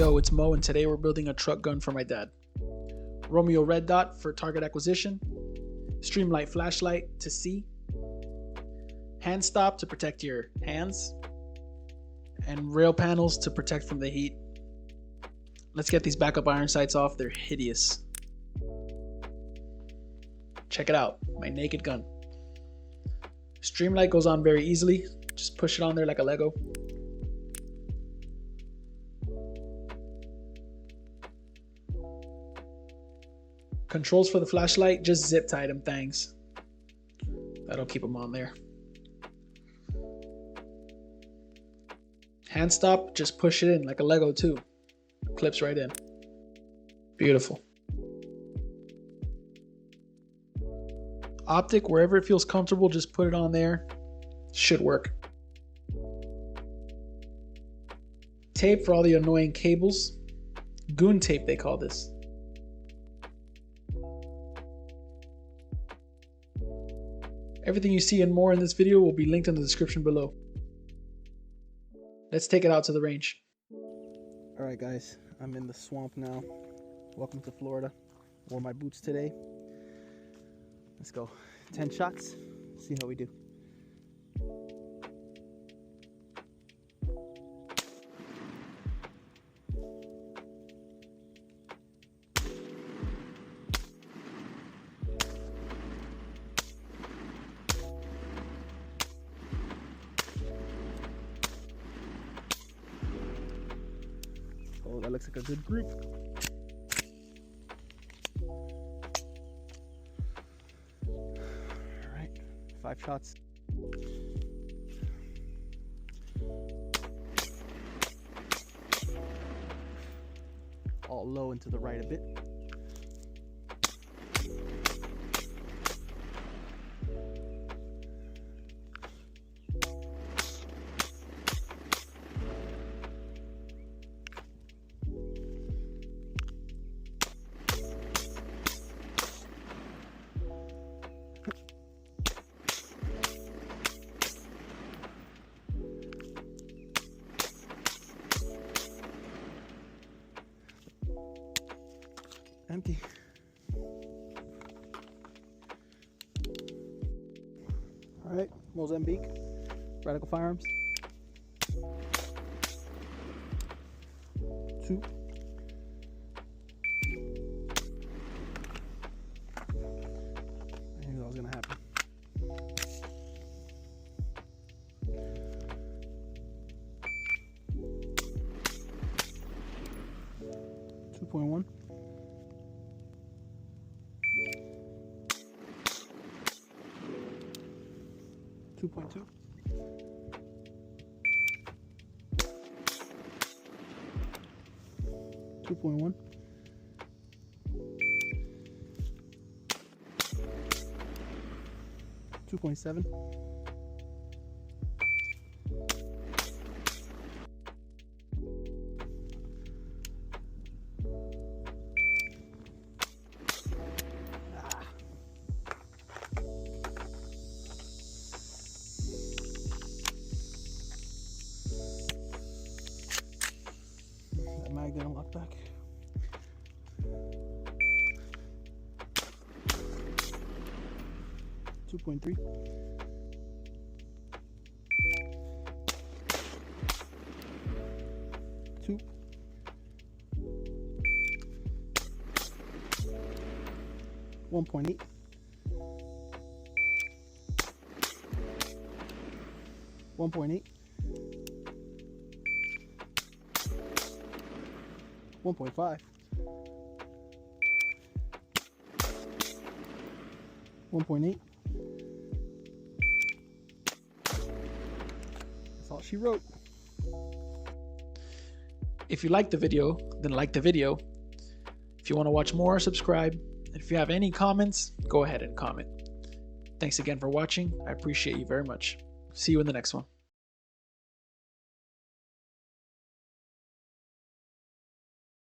Yo, it's Mo, and today we're building a truck gun for my dad. Romeo red dot for target acquisition, Streamlight flashlight to see, handstop to protect your hands, and rail panels to protect from the heat. Let's get these backup iron sights off. They're hideous. Check it out, my naked gun. Streamlight goes on very easily. Just push it on there like a Lego. Controls for the flashlight, just zip tie them things. That'll keep them on there. Hand stop, just push it in like a Lego too. Clips right in. Beautiful. Optic, wherever it feels comfortable, just put it on there. Should work. Tape for all the annoying cables. Goon tape, they call this. Everything you see and more in this video will be linked in the description below. Let's take it out to the range. Alright guys, I'm in the swamp now. Welcome to Florida. Wore my boots today. Let's go. 10 shots, see how we do. Oh, that looks like a good group. All right, 5 shots. All low and to the right a bit. Empty. All right, Mozambique, Radical Firearms. 2. I knew that was gonna happen. 2.1. 2.2. 2.1. 2.7. 'Didn't lock back. 2.3. 2. 1.8. 1.8. 1.5. 1.8. That's all she wrote. If you liked the video, then like the video. If you want to watch more, subscribe. And if you have any comments, go ahead and comment. Thanks again for watching. I appreciate you very much. See you in the next one.